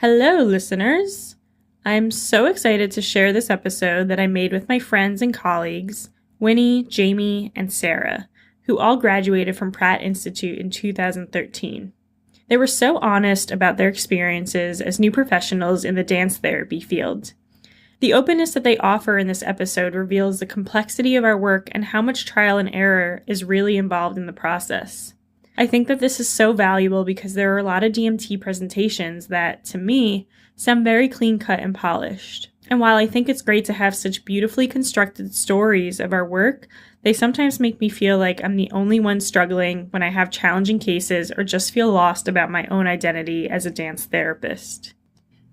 Hello, listeners! I'm so excited to share this episode that I made with my friends and colleagues, Winnie, Jamie, and Sarah, who all graduated from Pratt Institute in 2013. They were so honest about their experiences as new professionals in the dance therapy field. The openness that they offer in this episode reveals the complexity of our work and how much trial and error is really involved in the process. I think that this is so valuable because there are a lot of DMT presentations that, to me, sound very clean-cut and polished. And while I think it's great to have such beautifully constructed stories of our work, they sometimes make me feel like I'm the only one struggling when I have challenging cases or just feel lost about my own identity as a dance therapist.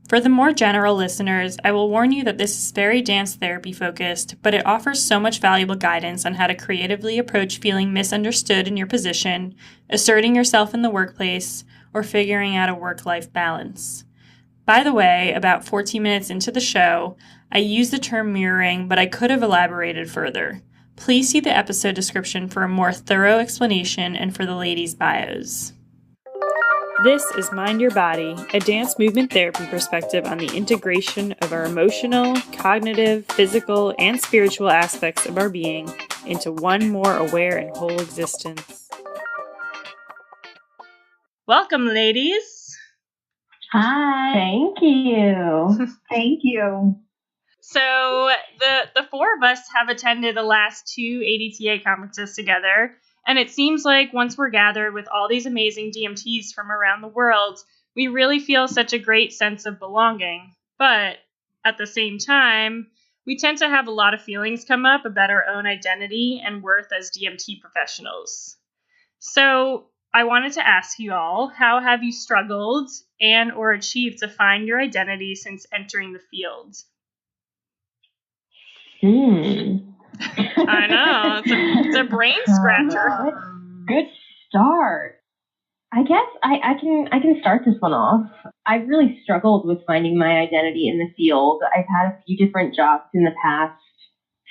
For the more general listeners, I will warn you that this is very dance therapy focused, but it offers so much valuable guidance on how to creatively approach feeling misunderstood in your position, asserting yourself in the workplace, or figuring out a work-life balance. By the way, about 14 minutes into the show, I used the term mirroring, but I could have elaborated further. Please see the episode description for a more thorough explanation and for the ladies' bios. This is Mind Your Body, a dance movement therapy perspective on the integration of our emotional, cognitive, physical, and spiritual aspects of our being into one more aware and whole existence. Welcome, ladies. Hi. Thank you. Thank you. So the four of us have attended the last two ADTA conferences together. And it seems like once we're gathered with all these amazing DMTs from around the world, we really feel such a great sense of belonging. But at the same time, we tend to have a lot of feelings come up about our own identity and worth as DMT professionals. So I wanted to ask you all, how have you struggled and or achieved to find your identity since entering the field? I know. It's a brain scratcher. Good start. I guess I can start this one off. I've really struggled with finding my identity in the field. I've had a few different jobs in the past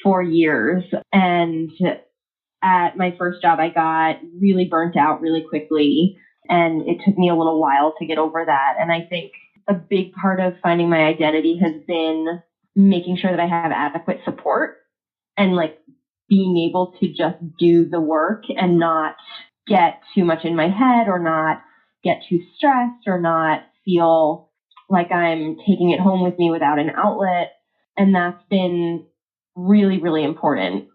4 years, and at my first job, I got really burnt out really quickly, and it took me a little while to get over that. And I think a big part of finding my identity has been making sure that I have adequate support and being able to just do the work and not get too much in my head or not get too stressed or not feel like I'm taking it home with me without an outlet. And that's been really, really important,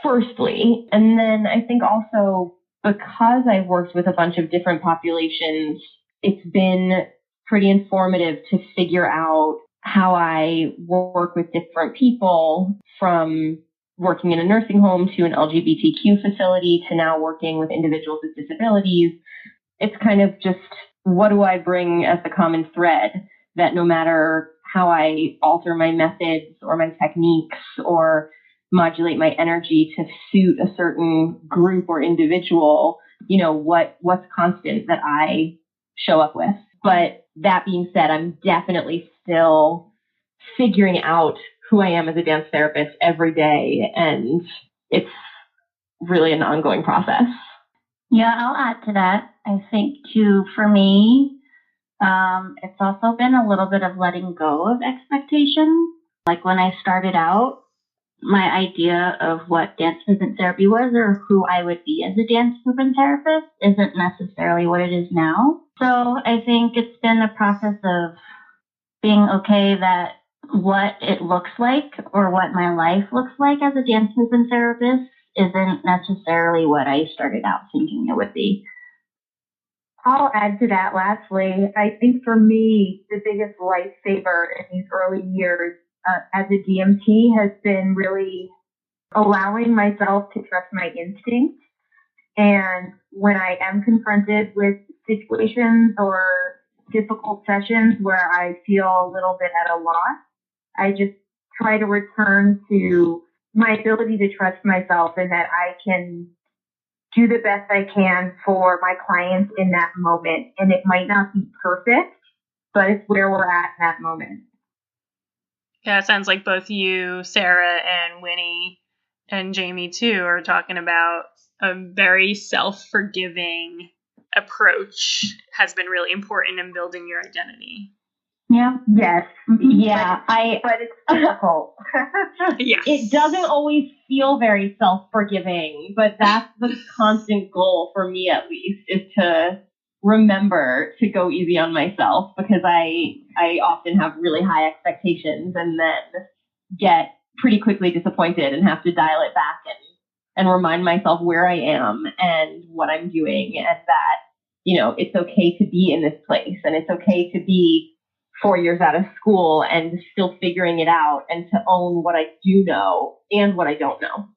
firstly. And then I think also because I've worked with a bunch of different populations, it's been pretty informative to figure out how I work with different people, from working in a nursing home to an LGBTQ facility to now working with individuals with disabilities. It's kind of just, what do I bring as the common thread that no matter how I alter my methods or my techniques or modulate my energy to suit a certain group or individual, what's constant that I show up with. But that being said, I'm definitely still figuring out who I am as a dance therapist every day, and it's really an ongoing process. Yeah, I'll add to that. I think too, for me, it's also been a little bit of letting go of expectation. Like when I started out, my idea of what dance movement therapy was or who I would be as a dance movement therapist isn't necessarily what it is now. So I think it's been a process of being okay that what it looks like or what my life looks like as a dance movement therapist isn't necessarily what I started out thinking it would be. I'll add to that lastly. I think for me, the biggest lifesaver in these early years as a DMT has been really allowing myself to trust my instincts. And when I am confronted with situations or difficult sessions where I feel a little bit at a loss, I just try to return to my ability to trust myself and that I can do the best I can for my clients in that moment. And it might not be perfect, but it's where we're at in that moment. Yeah, it sounds like both you, Sarah, and Winnie, and Jamie, too, are talking about a very self-forgiving approach has been really important in building your identity. Yeah. Yes. Yeah. But it's difficult. Yes. It doesn't always feel very self-forgiving, but that's the constant goal for me, at least, is to remember to go easy on myself, because I often have really high expectations and then get pretty quickly disappointed and have to dial it back and remind myself where I am and what I'm doing, and that, it's okay to be in this place, and it's okay to be 4 years out of school and still figuring it out, and to own what I do know and what I don't know.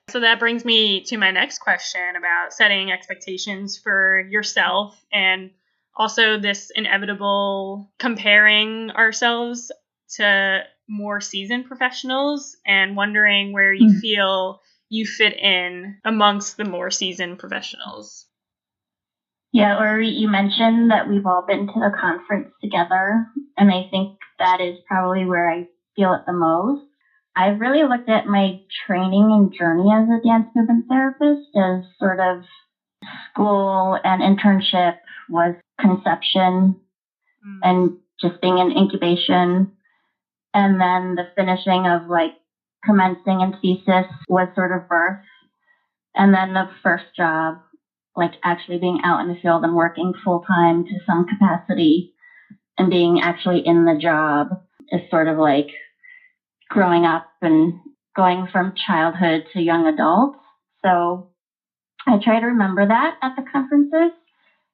So that brings me to my next question about setting expectations for yourself, and also this inevitable comparing ourselves to more seasoned professionals, and wondering where you feel you fit in amongst the more seasoned professionals. Yeah, Orit, you mentioned that we've all been to the conference together, and I think that is probably where I feel it the most. I've really looked at my training and journey as a dance movement therapist as sort of school and internship was conception and just being in incubation. And then the finishing of like commencing and thesis was sort of birth. And then the first job, like actually being out in the field and working full time to some capacity and being actually in the job, is sort of like growing up and going from childhood to young adult. So I try to remember that at the conferences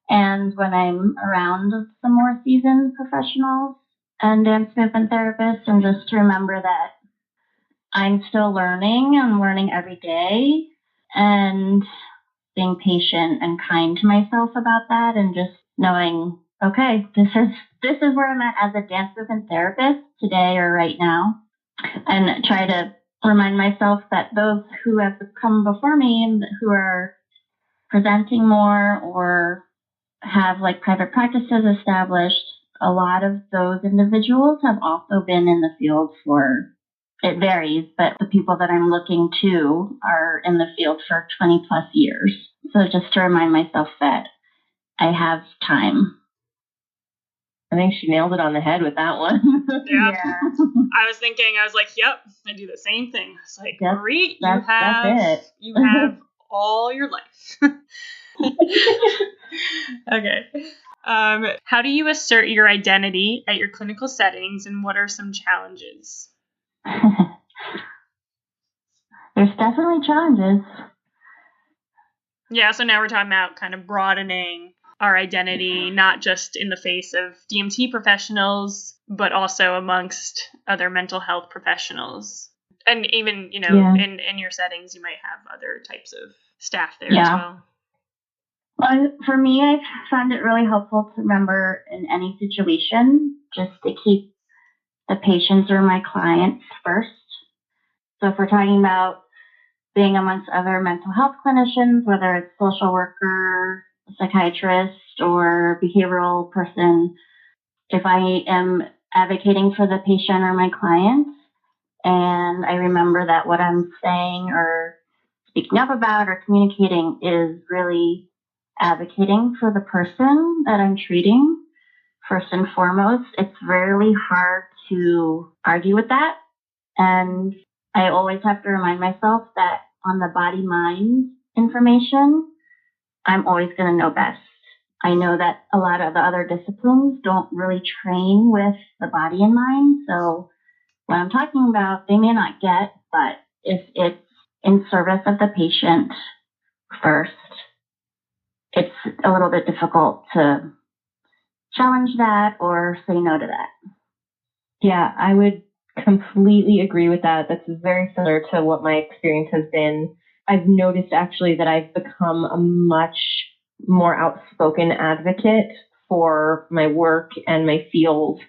and when I'm around some more seasoned professionals and dance movement therapists, and just to remember that I'm still learning and learning every day, and being patient and kind to myself about that, and just knowing, okay, this is where I'm at as a dance movement therapist today or right now. And try to remind myself that those who have come before me and who are presenting more or have like private practices established, a lot of those individuals have also been in the field for, it varies, but the people that I'm looking to are in the field for 20 plus years. So just to remind myself that I have time. I think she nailed it on the head with that one. Yeah. Yeah. I was thinking, I was like, yep, I do the same thing. It's like, Yep, Orit, that's it. You have all your life. Okay. How do you assert your identity at your clinical settings, and what are some challenges? There's definitely challenges. Yeah, so now we're talking about kind of broadening our identity, not just in the face of DMT professionals, but also amongst other mental health professionals. And even, in your settings, you might have other types of staff there as well. Well, for me, I've found it really helpful to remember in any situation just to keep the patients or my clients first. So if we're talking about being amongst other mental health clinicians, whether it's social worker, psychiatrist, or behavioral person, if I am advocating for the patient or my client, and I remember that what I'm saying or speaking up about or communicating is really advocating for the person that I'm treating, first and foremost, it's really hard to argue with that. And I always have to remind myself that on the body-mind information, I'm always going to know best. I know that a lot of the other disciplines don't really train with the body and mind. So what I'm talking about, they may not get, but if it's in service of the patient first, it's a little bit difficult to challenge that or say no to that. Yeah, I would completely agree with that. That's very similar to what my experience has been. I've noticed actually that I've become a much more outspoken advocate for my work and my field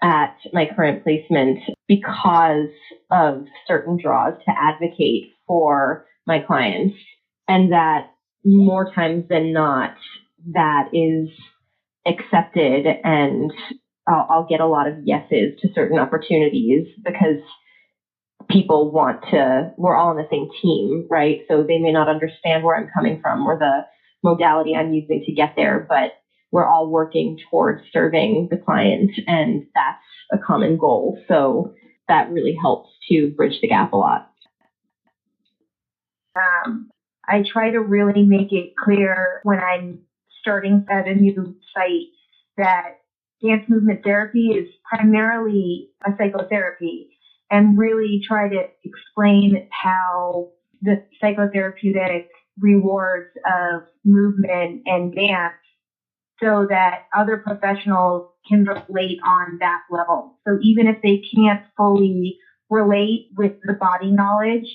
at my current placement because of certain draws to advocate for my clients, and that more times than not, that is accepted, and I'll get a lot of yeses to certain opportunities because people we're all on the same team, right? So they may not understand where I'm coming from or the modality I'm using to get there, but we're all working towards serving the client, and that's a common goal. So that really helps to bridge the gap a lot. I try to really make it clear when I'm starting at a new site that dance movement therapy is primarily a psychotherapy, and really try to explain how the psychotherapeutic rewards of movement and dance so that other professionals can relate on that level. So even if they can't fully relate with the body knowledge,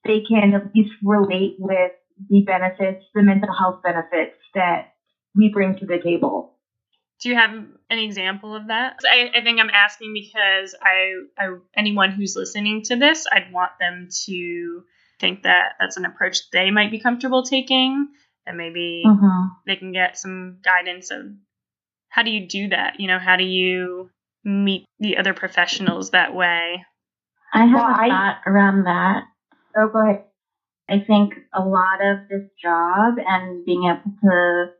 they can at least relate with the benefits, the mental health benefits that we bring to the table. Do you have an example of that? I think I'm asking because I anyone who's listening to this, I'd want them to think that that's an approach they might be comfortable taking, and maybe they can get some guidance of how do you do that? How do you meet the other professionals that way? I have a thought around that. Oh, go ahead. I think a lot of this job and being able to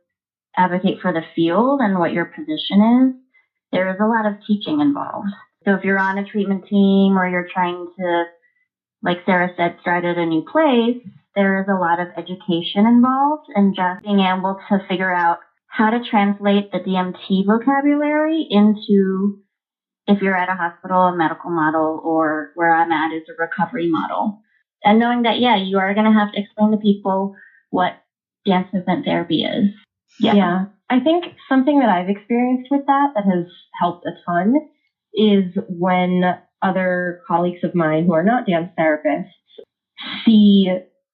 advocate for the field and what your position is, there is a lot of teaching involved. So if you're on a treatment team or you're trying to, like Sarah said, start at a new place, there is a lot of education involved, and just being able to figure out how to translate the DMT vocabulary into, if you're at a hospital, a medical model, or where I'm at is a recovery model. And knowing that, you are going to have to explain to people what dance movement therapy is. Yeah. I think something that I've experienced with that has helped a ton is when other colleagues of mine who are not dance therapists see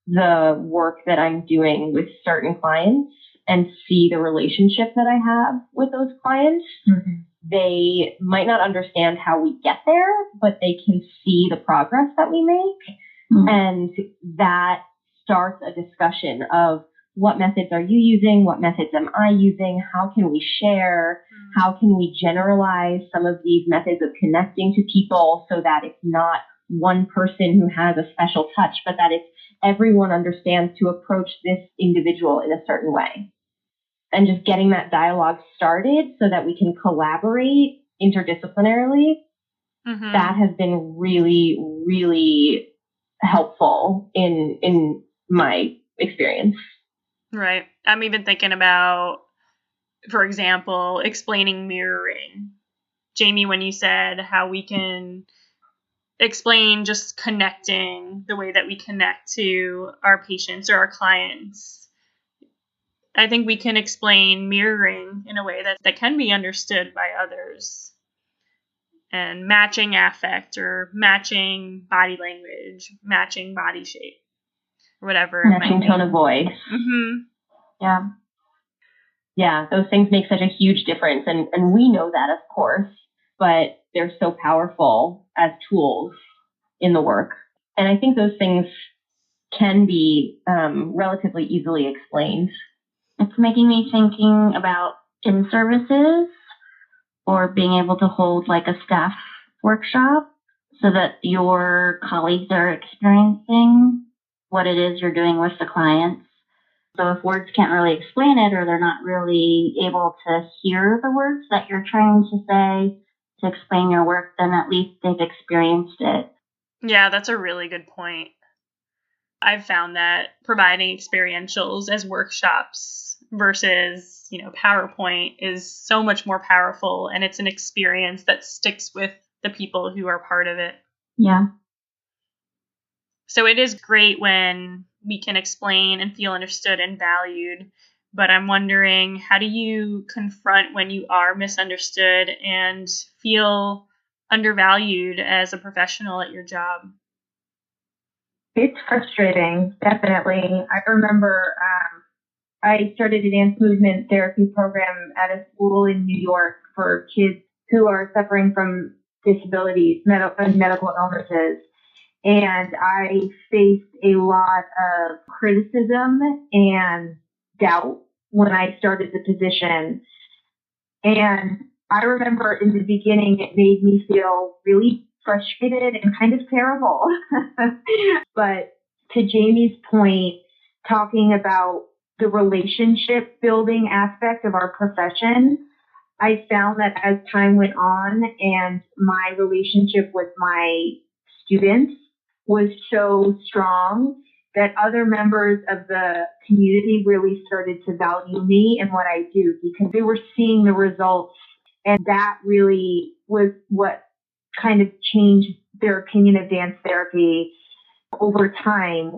the work that I'm doing with certain clients and see the relationship that I have with those clients. Mm-hmm. They might not understand how we get there, but they can see the progress that we make. Mm-hmm. And that starts a discussion of what methods are you using? What methods am I using? How can we share? How can we generalize some of these methods of connecting to people so that it's not one person who has a special touch, but that it's everyone understands to approach this individual in a certain way. And just getting that dialogue started so that we can collaborate interdisciplinarily, that has been really, really helpful in my experience. Right. I'm even thinking about, for example, explaining mirroring. Jamie, when you said how we can explain just connecting, the way that we connect to our patients or our clients, I think we can explain mirroring in a way that can be understood by others. And matching affect or matching body language, matching body shape, or whatever. Matching tone of voice. Mm-hmm. Yeah. Yeah, those things make such a huge difference. And we know that, of course, but they're so powerful as tools in the work. And I think those things can be relatively easily explained. It's making me thinking about in-services or being able to hold like a staff workshop so that your colleagues are experiencing what it is you're doing with the clients. So if words can't really explain it, or they're not really able to hear the words that you're trying to say to explain your work, then at least they've experienced it. Yeah, that's a really good point. I've found that providing experientials as workshops versus, PowerPoint is so much more powerful, and it's an experience that sticks with the people who are part of it. Yeah. So it is great when we can explain and feel understood and valued, but I'm wondering, how do you confront when you are misunderstood and feel undervalued as a professional at your job? It's frustrating, definitely. I remember I started a dance movement therapy program at a school in New York for kids who are suffering from disabilities, medical illnesses. And I faced a lot of criticism and doubt when I started the position. And I remember in the beginning, it made me feel really frustrated and kind of terrible. But to Jamie's point, talking about the relationship building aspect of our profession, I found that as time went on and my relationship with my students was so strong that other members of the community really started to value me and what I do because they were seeing the results. And that really was what kind of changed their opinion of dance therapy over time.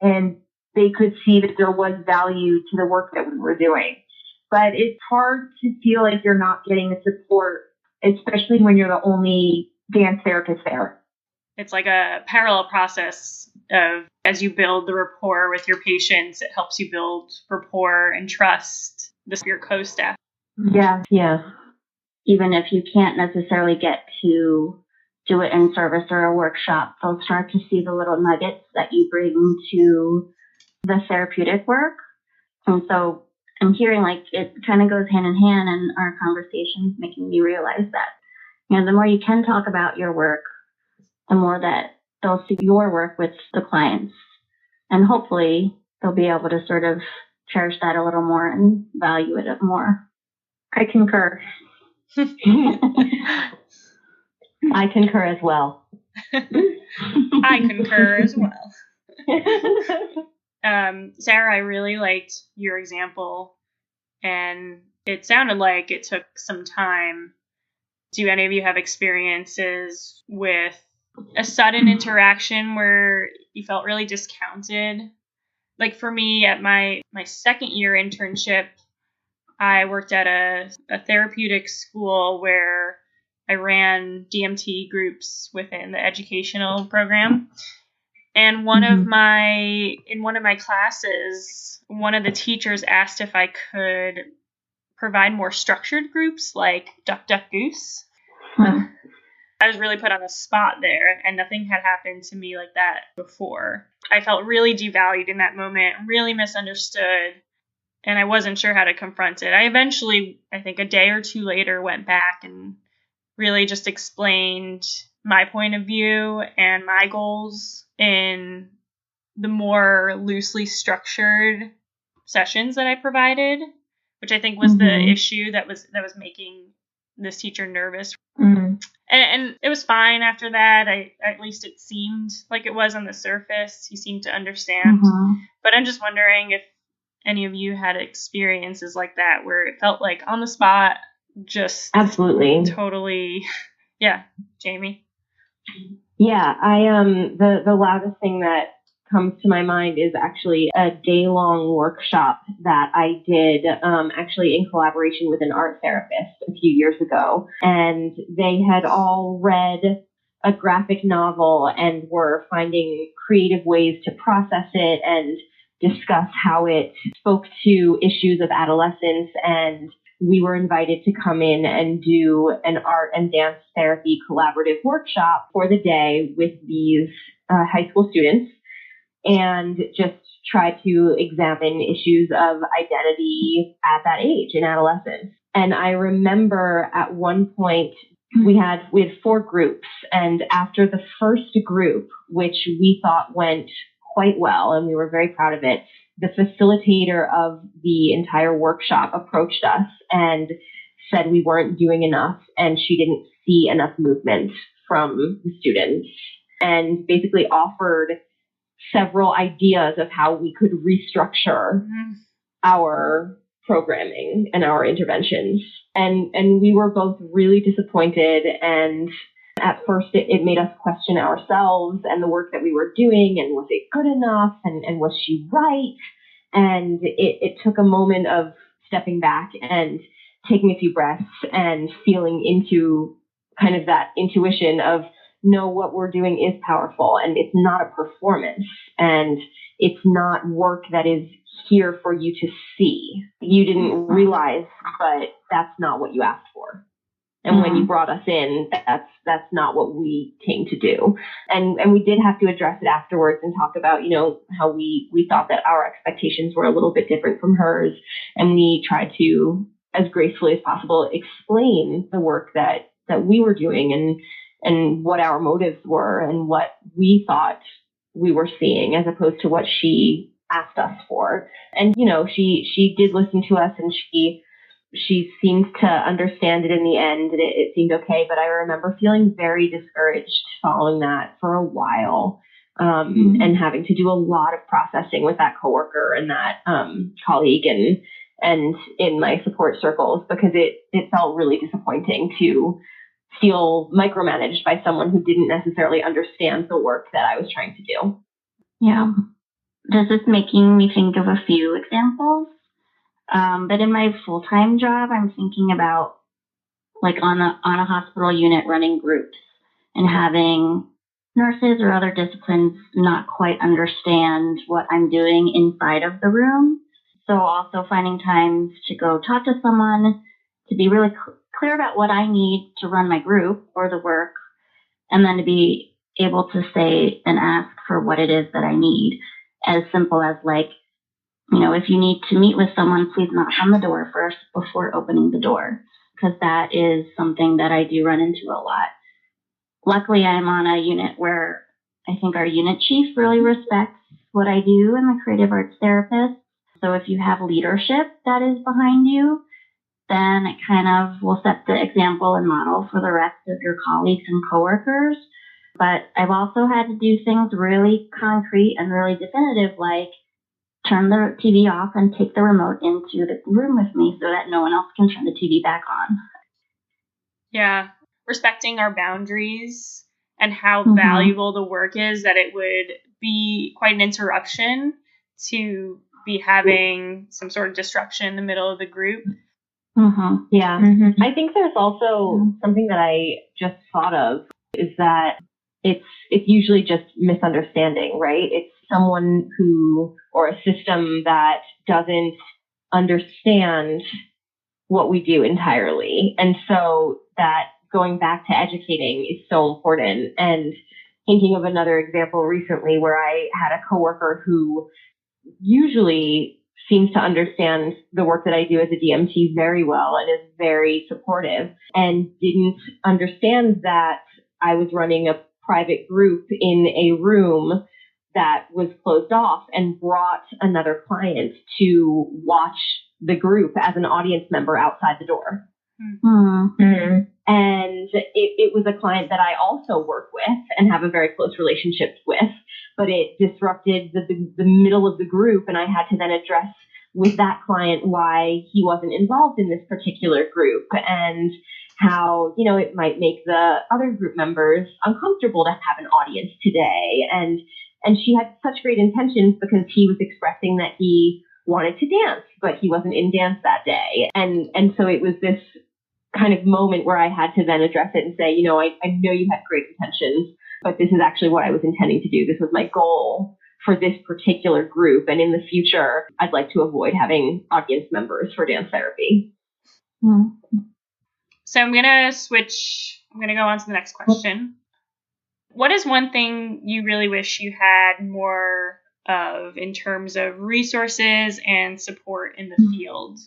And they could see that there was value to the work that we were doing. But it's hard to feel like you're not getting the support, especially when you're the only dance therapist there. It's like a parallel process of as you build the rapport with your patients, it helps you build rapport and trust with your co-staff. Yeah. Even if you can't necessarily get to do it in service or a workshop, they'll start to see the little nuggets that you bring to the therapeutic work. And so I'm hearing like it kind of goes hand in hand in our conversations, making me realize that, the more you can talk about your work, the more that they'll see your work with the clients. And hopefully they'll be able to sort of cherish that a little more and value it more. I concur. I concur as well. I concur as well. Sarah, I really liked your example, and it sounded like it took some time. Do any of you have experiences with a sudden interaction where you felt really discounted? Like for me, at my second year internship, I worked at a therapeutic school where I ran DMT groups within the educational program. And in one of my classes, one of the teachers asked if I could provide more structured groups like Duck, Duck, Goose. I was really put on the spot there, and nothing had happened to me like that before. I felt really devalued in that moment, really misunderstood, and I wasn't sure how to confront it. I eventually, I think a day or two later, went back and really just explained my point of view and my goals in the more loosely structured sessions that I provided, which I think was the issue that was making this teacher nervous. And it was fine after that. At least it seemed like it was on the surface. He seemed to understand. But I'm just wondering if any of you had experiences like that where it felt like on the spot, just absolutely, totally. Yeah, Jamie. Yeah, the loudest thing that comes to my mind is actually a day-long workshop that I did actually in collaboration with an art therapist a few years ago. And they had all read a graphic novel and were finding creative ways to process it and discuss how it spoke to issues of adolescence. And we were invited to come in and do an art and dance therapy collaborative workshop for the day with these high school students, and just try to examine issues of identity at that age in adolescence. And I remember at one point we had 4 groups, and after the first group, which we thought went quite well, and we were very proud of it, the facilitator of the entire workshop approached us and said we weren't doing enough, and she didn't see enough movement from the students, and basically offered several ideas of how we could restructure our programming and our interventions. And we were both really disappointed, and at first it made us question ourselves and the work that we were doing, and was it good enough, and was she right? And it took a moment of stepping back and taking a few breaths and feeling into kind of that intuition of, no, what we're doing is powerful, and it's not a performance, and it's not work that is here for you to see. You didn't realize, but that's not what you asked for. And when you brought us in, that's not what we came to do. And we did have to address it afterwards and talk about, how we thought that our expectations were a little bit different from hers. And we tried to, as gracefully as possible, explain the work that we were doing and what our motives were and what we thought we were seeing, as opposed to what she asked us for. And, she did listen to us, and she seemed to understand it in the end, and it seemed okay. But I remember feeling very discouraged following that for a while, and having to do a lot of processing with that coworker and that colleague and in my support circles, because it felt really disappointing to feel micromanaged by someone who didn't necessarily understand the work that I was trying to do. Yeah. This is making me think of a few examples. But in my full-time job, I'm thinking about like on a hospital unit running groups and having nurses or other disciplines not quite understand what I'm doing inside of the room. So also finding times to go talk to someone, to be really clear about what I need to run my group or the work, and then to be able to say and ask for what it is that I need. As simple as like, if you need to meet with someone, please knock on the door first before opening the door, because that is something that I do run into a lot. Luckily, I'm on a unit where I think our unit chief really respects what I do and the creative arts therapist. So if you have leadership that is behind you, then it kind of will set the example and model for the rest of your colleagues and coworkers. But I've also had to do things really concrete and really definitive, like turn the TV off and take the remote into the room with me so that no one else can turn the TV back on. Yeah, respecting our boundaries and how valuable the work is, that it would be quite an interruption to be having some sort of disruption in the middle of the group. Yeah. I think there's also something that I just thought of, is that it's usually just misunderstanding, right? It's someone or a system that doesn't understand what we do entirely. And so that going back to educating is so important. And thinking of another example recently where I had a coworker who usually seems to understand the work that I do as a DMT very well and is very supportive, and didn't understand that I was running a private group in a room that was closed off, and brought another client to watch the group as an audience member outside the door. And it was a client that I also work with and have a very close relationship with, but it disrupted the middle of the group, and I had to then address with that client why he wasn't involved in this particular group, and how, it might make the other group members uncomfortable to have an audience today. And she had such great intentions, because he was expressing that he wanted to dance, but he wasn't in dance that day. And so it was this kind of moment where I had to then address it and say, I know you had great intentions, but this is actually what I was intending to do. This was my goal for this particular group. And in the future, I'd like to avoid having audience members for dance therapy. So I'm going to switch. I'm going to go on to the next question. What is one thing you really wish you had more of in terms of resources and support in the field?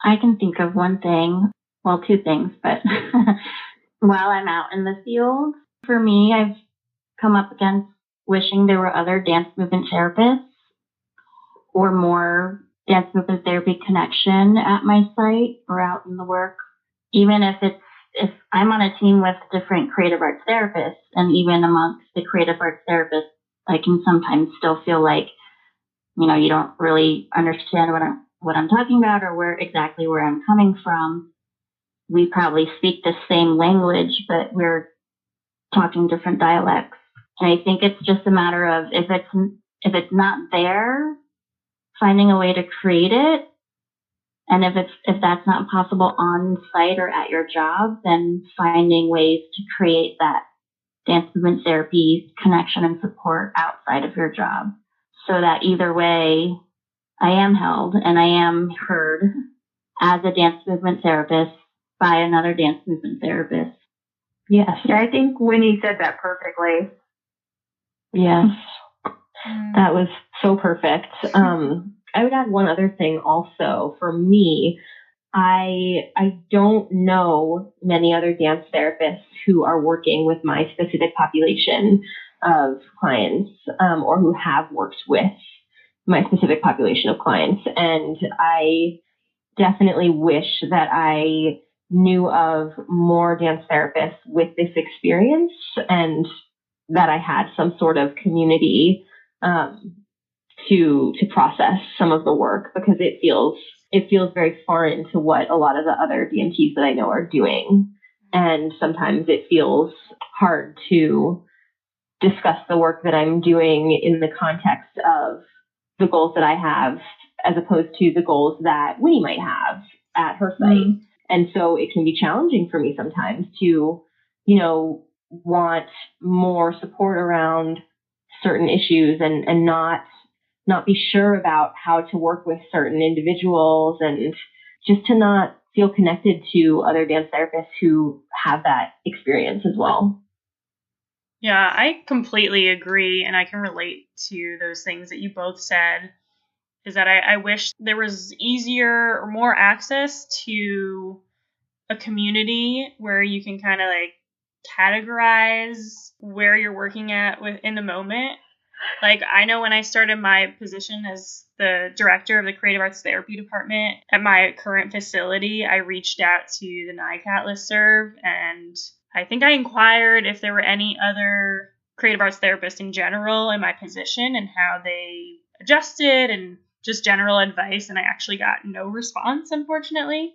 I can think of one thing, well, two things, but while I'm out in the field, for me, I've come up against wishing there were other dance movement therapists or more dance movement therapy connection at my site or out in the work. Even if I'm on a team with different creative arts therapists, and even amongst the creative arts therapists, I can sometimes still feel like, you don't really understand what I'm talking about, or where I'm coming from. We probably speak the same language, but we're talking different dialects. And I think it's just a matter of, if it's not there, finding a way to create it. And if that's not possible on site or at your job, then finding ways to create that dance movement therapy connection and support outside of your job, so that either way, I am held and I am heard as a dance movement therapist by another dance movement therapist. Yes. Yeah, I think Winnie said that perfectly. Yes. That was so perfect. I would add one other thing also. For me, I don't know many other dance therapists who are working with my specific population of clients, or who have worked with my specific population of clients. And I definitely wish that I knew of more dance therapists with this experience and that I had some sort of community to process some of the work, because it feels very foreign to what a lot of the other DMTs that I know are doing. And sometimes it feels hard to discuss the work that I'm doing in the context of the goals that I have, as opposed to the goals that Winnie might have at her site. Mm-hmm. And so it can be challenging for me sometimes to, want more support around certain issues and not be sure about how to work with certain individuals, and just to not feel connected to other dance therapists who have that experience as well. Yeah, I completely agree, and I can relate to those things that you both said, is that I wish there was easier or more access to a community where you can kind of like categorize where you're working at in the moment. Like, I know when I started my position as the director of the Creative Arts Therapy Department at my current facility, I reached out to the NICAT listserv, and I think I inquired if there were any other creative arts therapists in general in my position and how they adjusted and just general advice, and I actually got no response, unfortunately.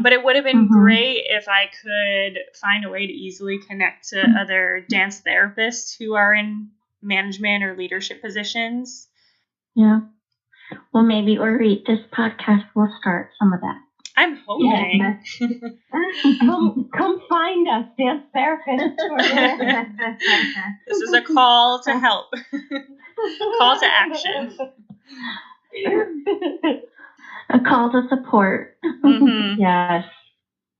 But it would have been great if I could find a way to easily connect to other dance therapists who are in management or leadership positions. Yeah. Well, maybe Orit, this podcast will start some of that. I'm hoping. Yeah. come find us, dance therapists. This is a call to help. Call to action. A call to support. Mm-hmm. Yes.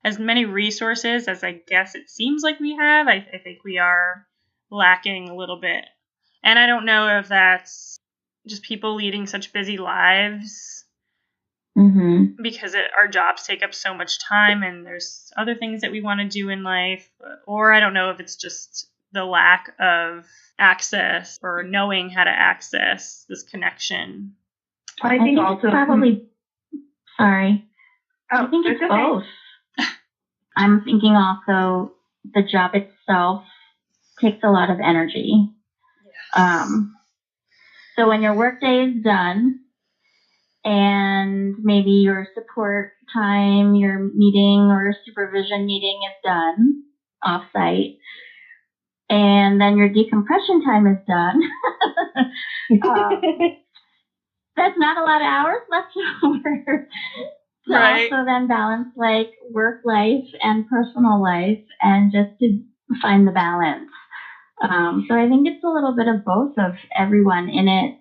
As many resources as I guess it seems like we have, I think we are lacking a little bit. And I don't know if that's just people leading such busy lives, because our jobs take up so much time and there's other things that we want to do in life. Or I don't know if it's just the lack of access or knowing how to access this connection. I think also it's probably... Sorry. I think it's both. I'm thinking also the job itself takes a lot of energy. Yes. So when your workday is done and maybe your support time, your meeting or supervision meeting is done off-site, and then your decompression time is done, that's not a lot of hours left over. So right. Also then balance like work life and personal life, and just to find the balance. So I think it's a little bit of both of everyone in it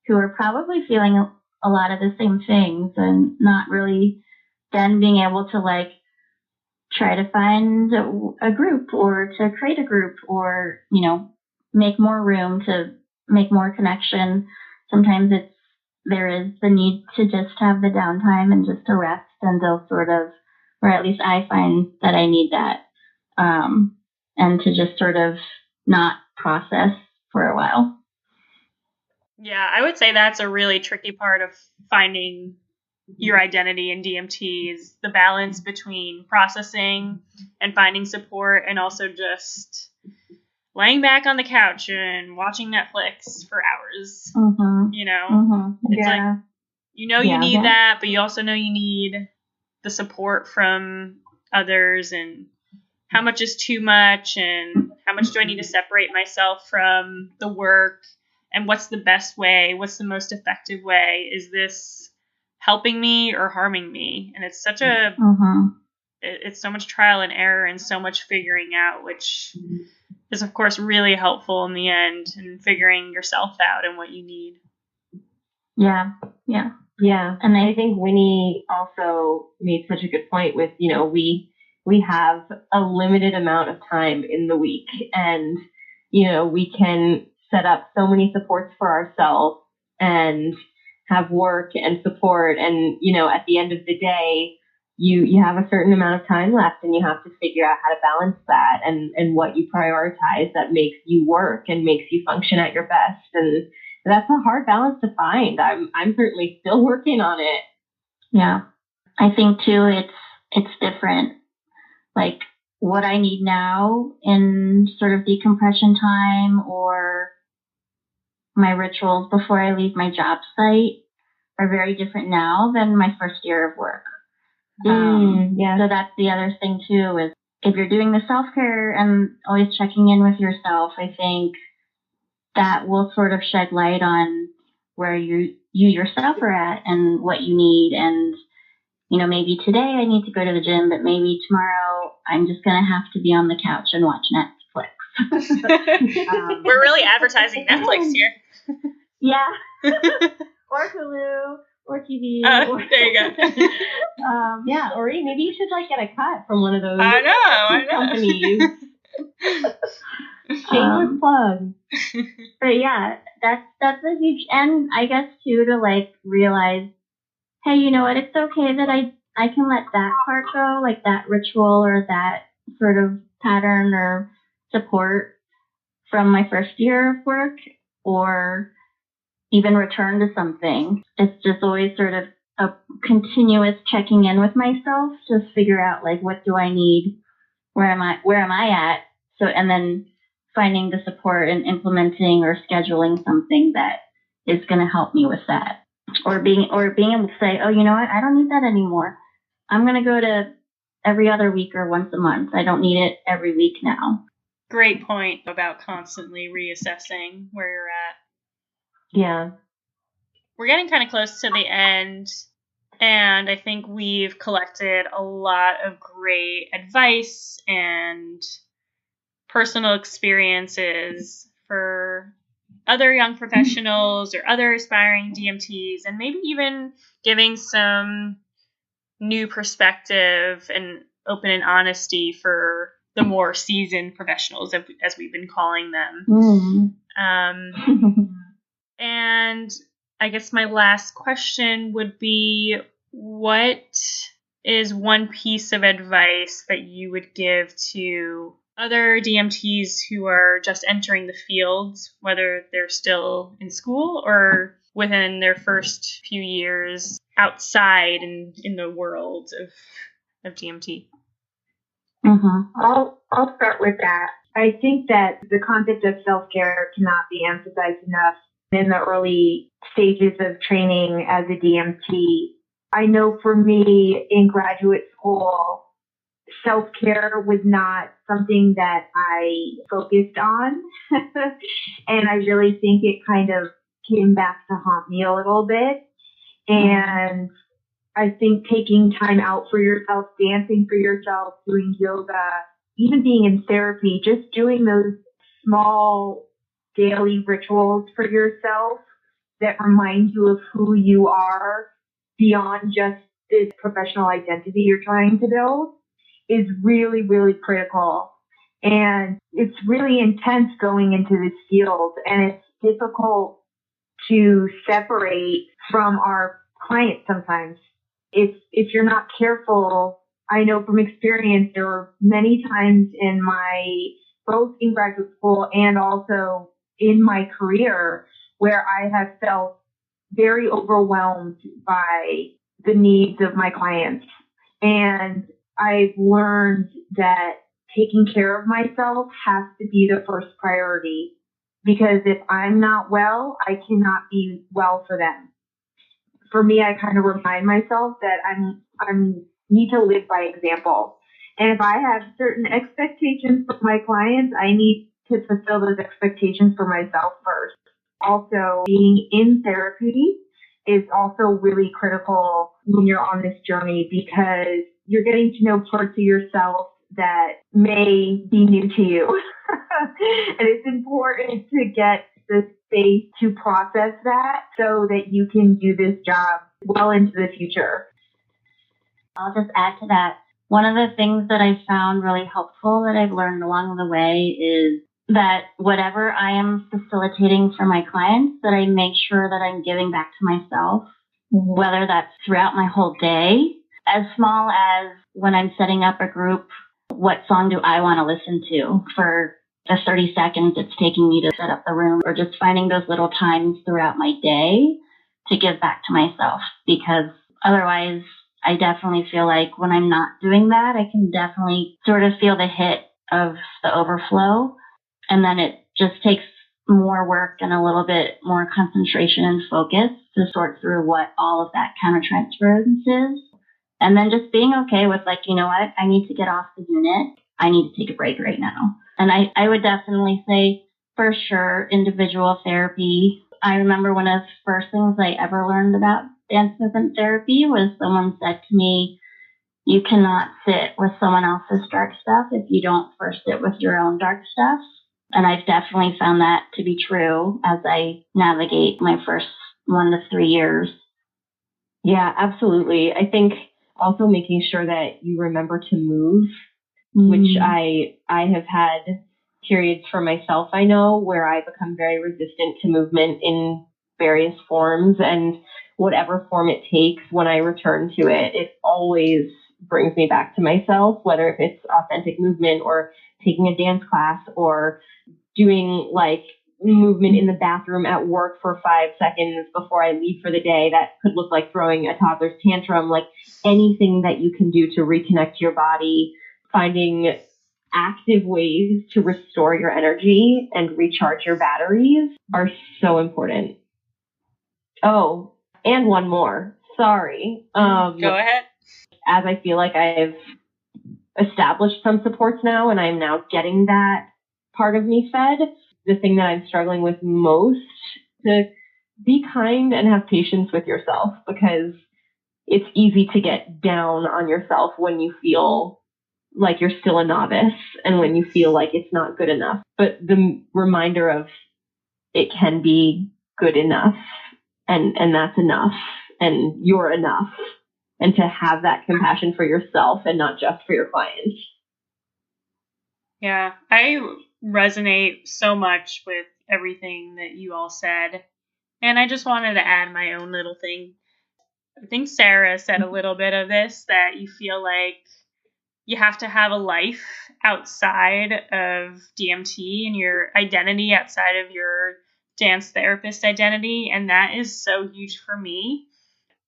who are probably feeling a lot of the same things and not really then being able to like try to find a group or to create a group or, make more room to make more connection. Sometimes there is the need to just have the downtime and just to rest, and they'll sort of, or at least I find that I need that, and to just sort of not process for a while. Yeah, I would say that's a really tricky part of finding your identity in DMT, is the balance between processing and finding support, and also just laying back on the couch and watching Netflix for hours. It's like, you need that, but you also know you need the support from others, and how much is too much, and how much do I need to separate myself from the work, and what's the best way, what's the most effective way, is this helping me or harming me? And it's such it's so much trial and error and so much figuring out, which is of course really helpful in the end, and figuring yourself out and what you need. Yeah. And I think Winnie also made such a good point with, we have a limited amount of time in the week, and, we can set up so many supports for ourselves and have work and support. And, at the end of the day, you have a certain amount of time left, and you have to figure out how to balance that and what you prioritize that makes you work and makes you function at your best. that's a hard balance to find. I'm certainly still working on it. Yeah. I think too, it's different. Like what I need now in sort of decompression time or my rituals before I leave my job site are very different now than my first year of work. Yeah. So that's the other thing too, is if you're doing the self-care and always checking in with yourself, I think that will sort of shed light on where you yourself are at and what you need. And, you know, maybe today I need to go to the gym, but maybe tomorrow I'm just going to have to be on the couch and watch Netflix. We're really advertising Netflix here. Yeah. Or Hulu or TV. There you go. Yeah, Ori, maybe you should like get a cut from one of those I know. companies. Shameless plug. But yeah, that's a huge, and I guess too, to like realize, hey, you know what, it's okay that I can let that part go, like that ritual or that sort of pattern or support from my first year of work, or even return to something. It's just always sort of a continuous checking in with myself to figure out like, what do I need? Where am I at? So, and then finding the support and implementing or scheduling something that is going to help me with that, or being able to say, oh, you know what? I don't need that anymore. I'm going to go to every other week or once a month. I don't need it every week now. Great point about constantly reassessing where you're at. Yeah. We're getting kind of close to the end, and I think we've collected a lot of great advice and personal experiences for other young professionals or other aspiring DMTs, and maybe even giving some new perspective and open and honesty for the more seasoned professionals, as we've been calling them. And I guess my last question would be, what is one piece of advice that you would give to other DMTs who are just entering the field, whether they're still in school or within their first few years outside and in the world of DMT? I'll start with that. I think that the concept of self-care cannot be emphasized enough in the early stages of training as a DMT. I know for me in graduate school, self-care was not something that I focused on. And I really think it kind of came back to haunt me a little bit. And I think taking time out for yourself, dancing for yourself, doing yoga, even being in therapy, just doing those small daily rituals for yourself that remind you of who you are beyond just this professional identity you're trying to build is really, really critical. And it's really intense going into this field, and it's difficult to separate from our clients sometimes. If you're not careful, I know from experience, there were many times in both in graduate school and also in my career where I have felt very overwhelmed by the needs of my clients. And I've learned that taking care of myself has to be the first priority, because if I'm not well, I cannot be well for them. For me, I kind of remind myself that I'm need to live by example. And if I have certain expectations for my clients, I need to fulfill those expectations for myself first. Also, being in therapy is also really critical when you're on this journey, because you're getting to know parts of yourself that may be new to you. And it's important to get the space to process that so that you can do this job well into the future. I'll just add to that. One of the things that I found really helpful that I've learned along the way is that whatever I am facilitating for my clients, that I make sure that I'm giving back to myself, whether that's throughout my whole day, as small as when I'm setting up a group, what song do I want to listen to for the 30 seconds it's taking me to set up the room, or just finding those little times throughout my day to give back to myself. Because otherwise, I definitely feel like when I'm not doing that, I can definitely sort of feel the hit of the overflow. And then it just takes more work and a little bit more concentration and focus to sort through what all of that countertransference is. And then just being okay with, like, you know what, I need to get off the unit. I need to take a break right now. And I would definitely say, for sure, individual therapy. I remember one of the first things I ever learned about dance movement therapy was someone said to me, you cannot sit with someone else's dark stuff if you don't first sit with your own dark stuff. And I've definitely found that to be true as I navigate my first 1 to 3 years. Yeah, absolutely. I think also making sure that you remember to move, which I have had periods for myself, I know, where I become very resistant to movement in various forms, and whatever form it takes, when I return to it, it always brings me back to myself, whether if it's authentic movement or taking a dance class or doing like movement in the bathroom at work for 5 seconds before I leave for the day. That could look like throwing a toddler's tantrum, like anything that you can do to reconnect your body, finding active ways to restore your energy and recharge your batteries are so important. Oh, and one more. Sorry. Go ahead. As I feel like I've established some supports now and I'm now getting that part of me fed, the thing that I'm struggling with most, to be kind and have patience with yourself, because it's easy to get down on yourself when you feel like you're still a novice and when you feel like it's not good enough. But the reminder of it can be good enough, and that's enough, and you're enough, and to have that compassion for yourself and not just for your clients. Yeah, I resonate so much with everything that you all said. And I just wanted to add my own little thing. I think Sarah said a little bit of this, that you feel like you have to have a life outside of DMT and your identity outside of your dance therapist identity. And that is so huge for me.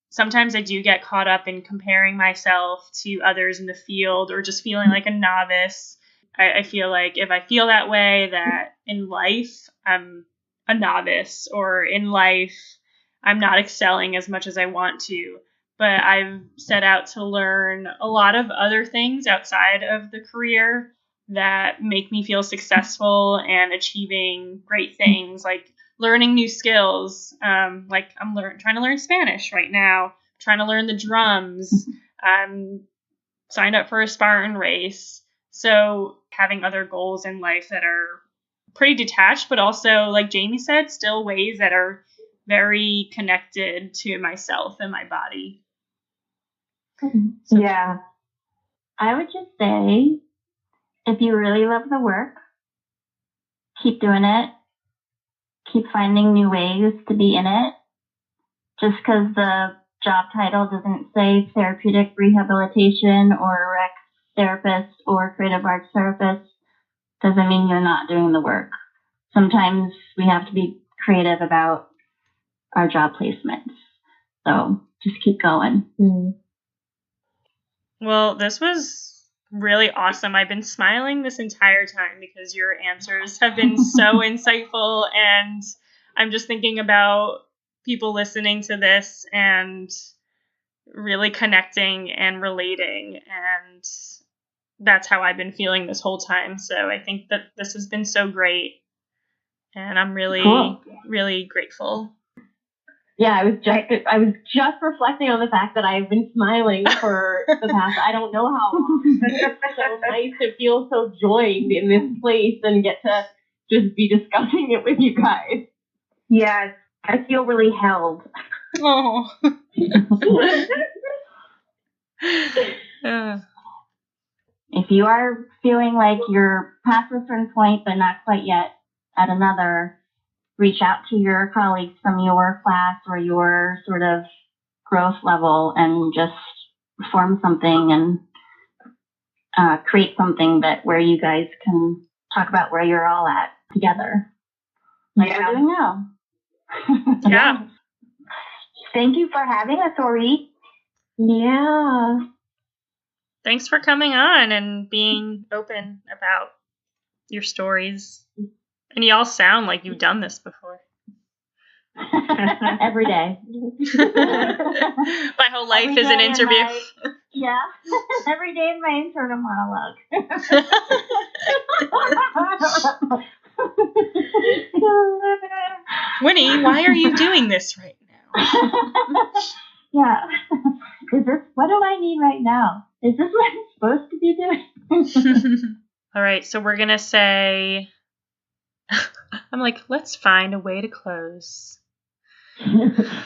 Sometimes I do get caught up in comparing myself to others in the field or just feeling like a novice. I feel like if I feel that way, that in life I'm a novice, or in life I'm not excelling as much as I want to. But I've set out to learn a lot of other things outside of the career that make me feel successful and achieving great things, like learning new skills. Like I'm trying to learn Spanish right now, trying to learn the drums. I'm signed up for a Spartan race. So having other goals in life that are pretty detached, but also, like Jamie said, still ways that are very connected to myself and my body. So, yeah. I would just say, if you really love the work, keep doing it. Keep finding new ways to be in it. Just because the job title doesn't say therapeutic rehabilitation or rec therapist or creative arts therapist doesn't mean you're not doing the work. Sometimes we have to be creative about our job placements. So just keep going. Well, this was really awesome. I've been smiling this entire time because your answers have been so insightful, and I'm just thinking about people listening to this and really connecting and relating, and that's how I've been feeling this whole time. So I think that this has been so great, and I'm really, really grateful. Yeah, I was just reflecting on the fact that I've been smiling for the past, I don't know how long. It's so nice to feel so joined in this place and get to just be discussing it with you guys. Yes, I feel really held. Oh. If you are feeling like you're past a certain point but not quite yet at another, reach out to your colleagues from your class or your sort of growth level and just form something and create something that where you guys can talk about where you're all at together, like we're doing now. Yeah. Thank you for having us, Orit. Yeah. Thanks for coming on and being open about your stories. And you all sound like you've done this before. Every day. My whole life is an interview. Yeah. Every day in my internal monologue. Winnie, why are you doing this right now? Yeah. What do I need right now? Is this what I'm supposed to be doing? All right, so we're going to say, I'm like, let's find a way to close. I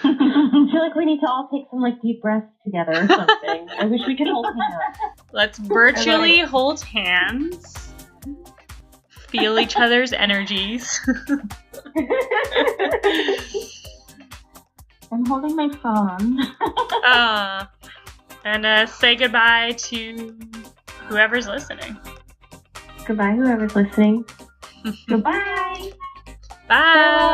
feel like we need to all take some deep breaths together or something. I wish we could hold hands. Let's virtually hold hands. Feel each other's energies. I'm holding my phone. And say goodbye to whoever's listening. Goodbye, whoever's listening. Goodbye. Bye.